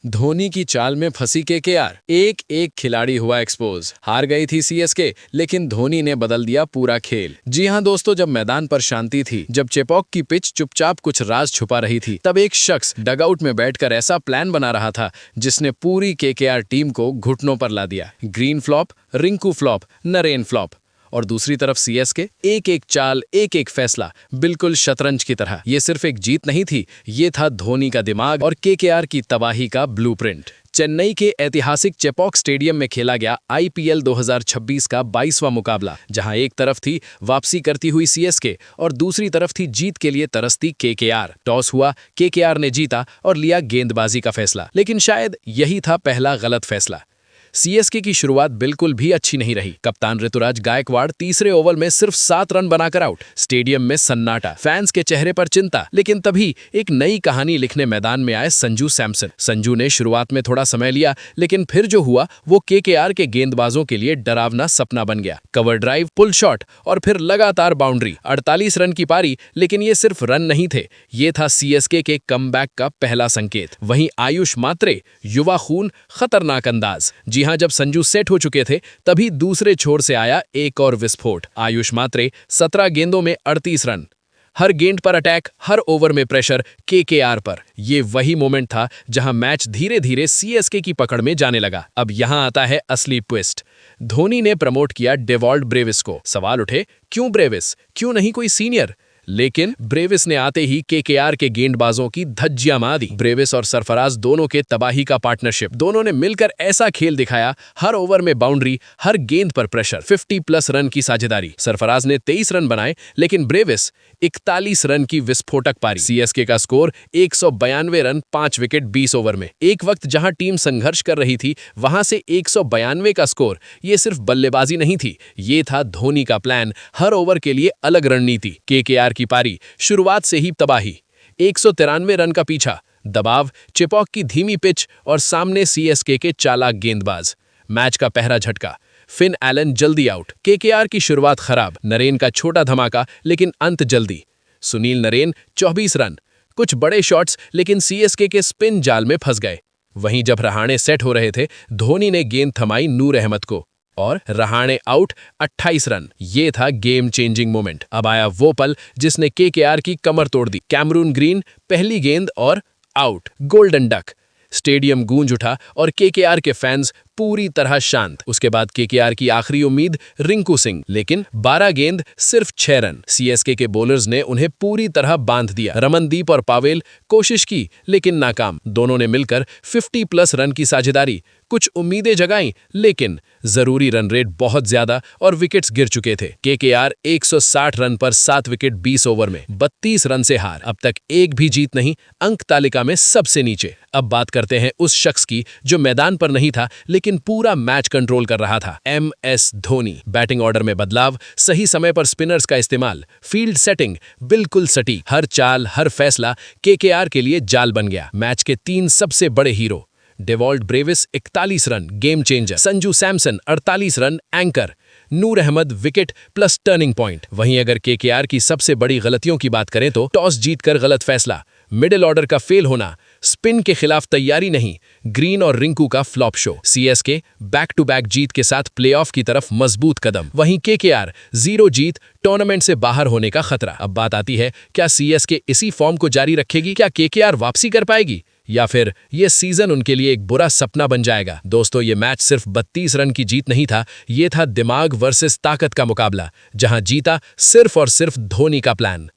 धोनी की चाल में फंसी केकेआर, एक एक खिलाड़ी हुआ एक्सपोज। हार गई थी सीएसके, लेकिन धोनी ने बदल दिया पूरा खेल। जी हां दोस्तों, जब मैदान पर शांति थी, जब चेपॉक की पिच चुपचाप कुछ राज छुपा रही थी, तब एक शख्स डगआउट में बैठकर ऐसा प्लान बना रहा था जिसने पूरी केकेआर टीम को घुटनों पर ला दिया। Green flop, Rinku flop, Narine flop. और दूसरी तरफ सीएसके, एक एक चाल, एक एक फैसला, बिल्कुल शतरंज की तरह। ये सिर्फ एक जीत नहीं थी, ये था धोनी का दिमाग और केकेआर की तबाही का ब्लूप्रिंट। चेन्नई के ऐतिहासिक चेपॉक स्टेडियम में खेला गया आईपीएल 2026 का 22वां मुकाबला, जहां एक तरफ थी वापसी करती हुई सीएसके और दूसरी तरफ थी जीत के लिए तरसती केकेआर। टॉस हुआ, केकेआर ने जीता और लिया गेंदबाजी का फैसला, लेकिन शायद यही था पहला गलत फैसला। सीएसके की शुरुआत बिल्कुल भी अच्छी नहीं रही। कप्तान ऋतुराज गायकवाड़ तीसरे ओवर में सिर्फ 7 रन बनाकर आउट। स्टेडियम में सन्नाटा, फैंस के चेहरे पर चिंता। लेकिन तभी एक नई कहानी लिखने मैदान में आए संजू सैमसन। संजू ने शुरुआत में थोड़ा समय लिया, लेकिन फिर जो हुआ वो केकेआर के गेंदबाजों के लिए डरावना सपना बन गया। कवर ड्राइव, पुल शॉट और फिर लगातार बाउंड्री। 48 रन की पारी, लेकिन ये सिर्फ रन नहीं थे, ये था सीएसके के कमबैक का पहला संकेत। वहीं आयुष मात्रे, युवा खून, खतरनाक अंदाज। जी हां, जब संजू सेट हो चुके थे, तभी दूसरे छोर से आया एक और विस्फोट। आयुष मात्रे 17 गेंदों में 38 रन। हर गेंद पर अटैक, हर ओवर में प्रेशर केकेआर पर। ये वही मोमेंट था जहां मैच धीरे धीरे सीएसके की पकड़ में जाने लगा। अब यहां आता है असली ट्विस्ट। धोनी ने प्रमोट किया डेवॉल्ट ब्रेविस को। सवाल उठे, क्यों ब्रेविस, क्यों नहीं कोई सीनियर? लेकिन ब्रेविस ने आते ही केकेआर के गेंदबाजों की धज्जियां मार दी। ब्रेविस और सरफराज दोनों के तबाही का पार्टनरशिप। दोनों ने मिलकर ऐसा खेल दिखाया, हर ओवर में बाउंड्री, हर गेंद पर प्रेशर, 50+ रन की साझेदारी। सरफराज ने 23 रन बनाए, लेकिन ब्रेविस 41 रन की विस्फोटक पारी। सीएसके का स्कोर 192 रन, 5 विकेट 20 ओवर में। एक वक्त जहां टीम संघर्ष कर रही थी, वहां से 192 का स्कोर। ये सिर्फ बल्लेबाजी नहीं थी, ये था धोनी का प्लान, हर ओवर के लिए अलग रणनीति। केकेआर की पारी शुरुआत से ही तबाही। 193 रन का पीछा, दबाव, चेपॉक की धीमी पिच और सामने सीएसके के चालाक गेंदबाज। मैच का पहला झटका, फिन एलन जल्दी आउट। केकेआर की शुरुआत खराब, नरेन का छोटा धमाका, लेकिन अंत जल्दी। सुनील नरेन 24 रन, कुछ बड़े शॉट्स, लेकिन सीएसके के स्पिन जाल में फंस गए। वहीं जब रहाणे सेट हो रहे थे, धोनी ने गेंद थमाई नूर अहमद को और रहाणे आउट, 28 रन। ये था गेम चेंजिंग मोमेंट। अब आया वो पल जिसने केकेआर की कमर तोड़ दी। कैमरून ग्रीन, पहली गेंद और आउट, गोल्डन डक। स्टेडियम गूंज उठा और केकेआर के फैंस पूरी तरह शांत। उसके बाद केकेआर की आखिरी उम्मीद रिंकू सिंह, लेकिन 12 गेंद, सिर्फ 6 रन। सीएसके के बॉलर्स ने उन्हें पूरी तरह बांध दिया। रमनदीप और पावेल कोशिश की, लेकिन नाकाम। दोनों ने मिलकर 50+ रन की साझेदारी, कुछ उम्मीदें जगाईं, लेकिन जरूरी रन रेट बहुत ज्यादा और विकेट्स गिर चुके थे। केकेआर 160 रन पर 7 विकेट 20 ओवर में 32 रन से हार। अब तक एक भी जीत नहीं, अंक तालिका में सबसे नीचे। अब बात करते हैं उस शख्स की जो मैदान पर नहीं था, लेकिन पूरा मैच कंट्रोल कर रहा था। एमएस धोनी। बैटिंग ऑर्डर में बदलाव, सही समय पर स्पिनर्स का इस्तेमाल, फील्ड सेटिंग बिल्कुल सटीक। हर चाल, हर फैसला केकेआर के लिए जाल बन गया। मैच के 3 सबसे बड़े hero, Dewald Brevis 41 run, game changer. Sanju Samson 48 run, anchor. Noor Ahmed wicket plus turning point. वहीं अगर केकेआर की सबसे बड़ी गलतियों की बात करें तो टॉस जीतकर गलत फैसला, मिडिल ऑर्डर का फेल होना, स्पिन के खिलाफ तैयारी नहीं, ग्रीन और रिंकू का flop show. CSK back to back जीत के साथ प्लेऑफ की तरफ मजबूत कदम। वहीं केकेआर 0 जीत, टूर्नामेंट से बाहर होने का खतरा। अब बात आती है, क्या सीएसके इसी फॉर्म को जारी रखेगी? क्या केकेआर वापसी कर पाएगी, या फिर ये सीजन उनके लिए एक बुरा सपना बन जाएगा? दोस्तों, ये मैच सिर्फ 32 रन की जीत नहीं था, ये था दिमाग वर्सेस ताकत का मुकाबला, जहां जीता सिर्फ और सिर्फ धोनी का प्लान।